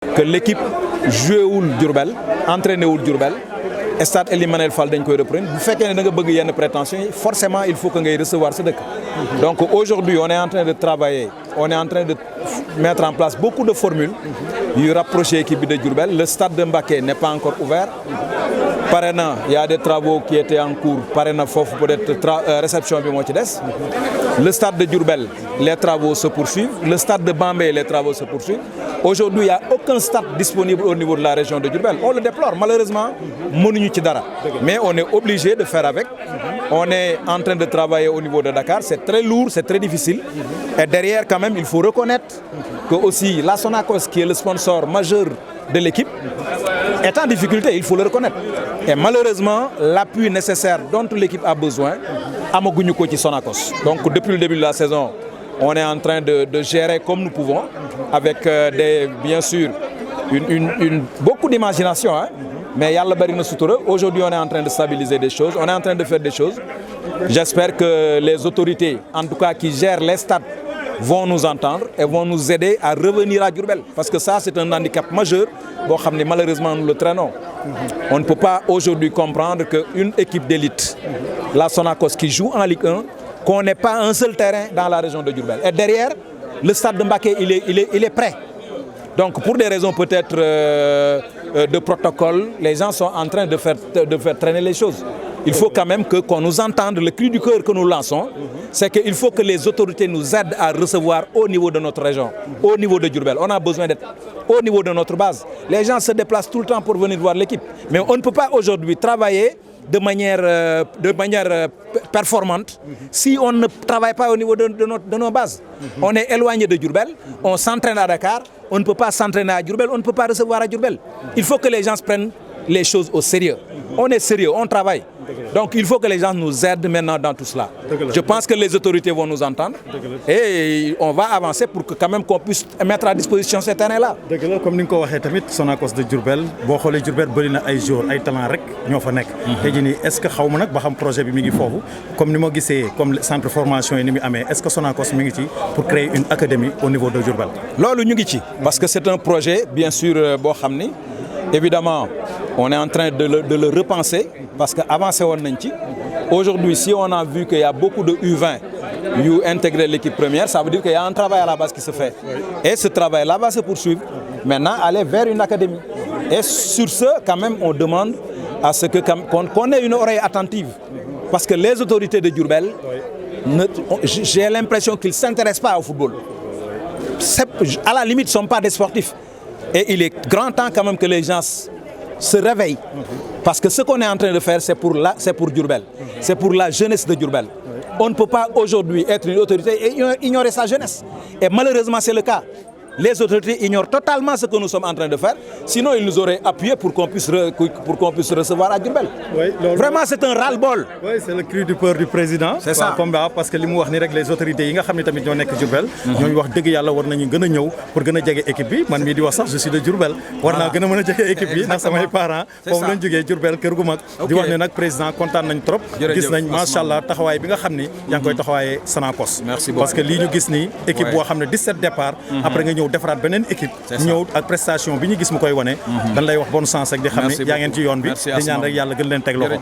que l'équipe joué wul Diourbel entraîné wul Diourbel stade Ely Manel Fall dañ koy reprendre bu fekkee ne da nga bëgg yenn prétentions yi forcément il faut que ngay recevoir sa dëkk. Donc aujourd'hui on est en train de travailler, on est en train de mettre en place beaucoup de formules yu rapprocher équipe bi de Diourbel. Le stade de Mbacké n'est pas encore ouvert. Pare na, il y a des travaux qui étaient en cours. Pare na foofu peut-être réception bi moo ci des. Le stade de Diourbel, les travaux se poursuivent. Le stade de Bambey, les travaux se poursuivent. Aujourd'hui, il n'y a aucun stade disponible au niveau de la région de Diourbel. On le déplore, malheureusement, mënuñu ci dara. Mais on est obligé de faire avec. On est en train de travailler au niveau de Dakar. C'est très lourd, c'est très difficile. Et derrière, quand même, il faut reconnaître que aussi la Sonacos, qui est le sponsor majeur de l'équipe, est en difficulté, il faut le reconnaître. Et malheureusement, l'appui nécessaire dont l'équipe a besoin, amaguñu ko ci Sonacos. Donc depuis le début de la saison, on est en train de gérer comme nous pouvons, avec bien sûr beaucoup d'imagination, hein. Mais yàlla bari na sutura. Aujourd'hui, on est en train de stabiliser des choses, on est en train de faire des choses. J'espère que les autorités, en tout cas qui gèrent les stades, vont nous entendre et vont nous aider à revenir à Diourbel. Parce que ça, c'est un handicap majeur. Bon, malheureusement, nous le traînons. On ne peut pas aujourd'hui comprendre qu'une équipe d'élite, la Sonacos, qui joue en Ligue 1, qu'on n'ait pas un seul terrain dans la région de Diourbel. Et derrière, le stade de Mbacké, il est prêt. Donc, pour des raisons peut-être de protocole, les gens sont en train de faire traîner les choses. Il faut quand même qu'on nous entende. Le cri du cœur que nous lançons, c'est qu'il faut que les autorités nous aident à recevoir au niveau de notre région, au niveau de Diourbel. On a besoin d'être au niveau de notre base. Les gens se déplacent tout le temps pour venir voir l'équipe. Mais on ne peut pas aujourd'hui travailler de manière performante si on ne travaille pas au niveau de nos bases. On est éloigné de Diourbel, on s'entraîne à Dakar, on ne peut pas s'entraîner à Diourbel, on ne peut pas recevoir à Diourbel. Il faut que les gens prennent les choses au sérieux. On est sérieux, on travaille. Donc il faut que les gens nous aident maintenant dans tout cela. Je pense que les autorités vont nous entendre et on va avancer pour que quand même qu'on puisse mettre à disposition ces terrains-là. Comme ni nga ko waxee tamit Sonacos de Diourbel boo xoolee Diourbel bëri na ay joueurs ay talent rek ñoo fa nekk. Tey jii nii est-ce que xaw ma nag ba xam projet bi mi ngi foofu comme ni ma gisee comme centre formation yi ni mu amee est-ce que Sonacos mi ngi ci pour créer une académie au niveau de Diourbel. Loolu ñu ngi ci parce que c'est un projet bien sûr boo xam ni évidemment on est en train de le repenser parce que avancé woon nañ ci. Aujourd'hui, si on a vu qu'il y a beaucoup de U20 yu intégré l'équipe première, ça veut dire qu'il y a un travail à la base qui se fait. Et ce travail-là va se poursuivre. Maintenant, aller vers une académie. Et sur ce, quand même, on demande à ce qu'on ait une oreille attentive. Parce que les autorités de Diourbel, j'ai l'impression qu'ils ne s'intéressent pas au football. À la limite, ils ne sont pas des sportifs. Et il est grand temps quand même que les gens se réveillent. Parce que ce qu'on est en train de faire, c'est pour Diourbel. C'est pour la jeunesse de Diourbel. On ne peut pas aujourd'hui être une autorité et ignorer sa jeunesse. Et malheureusement, c'est le cas. Les autorités ignorent totalement ce que nous sommes en train de faire. Sinon, ils nous auraient appuyé pour qu'on puisse recevoir à Diourbel. Oui, vraiment, c'est un ras-le-bol. Oui, c'est le cri du peur du président. C'est ça. Parce que li mu wax ni rek les autorités yi nga xam ne tamit ñoo nekk Diourbel. ñooñu wax dëgg yàlla war nañu gën a ñëw pour gën a jege équipe bi man mii di wax sax je suis de Diourbel. war naa gën a mën a jege équipe bi ndax samay parents. foofu lañ jógee Diourbel kër gu mag. di wax ne nag président kontaan nañ trop. gis nañ macha allah taxawaay bi nga xam ni yaa ngi koy taxawaayee Sonacos. Merci beaucoup parce que lii ñu gis nii équipe boo xam ne 17 départ. après nga ñëw defaraat beneen équipe ñëw ak prestation bi ñu gis mu koy wane dañ lay wax bonne chance ak di xam ne yaa ngeen ci yoon bi di ñaan rek yàlla gën leen teg loxo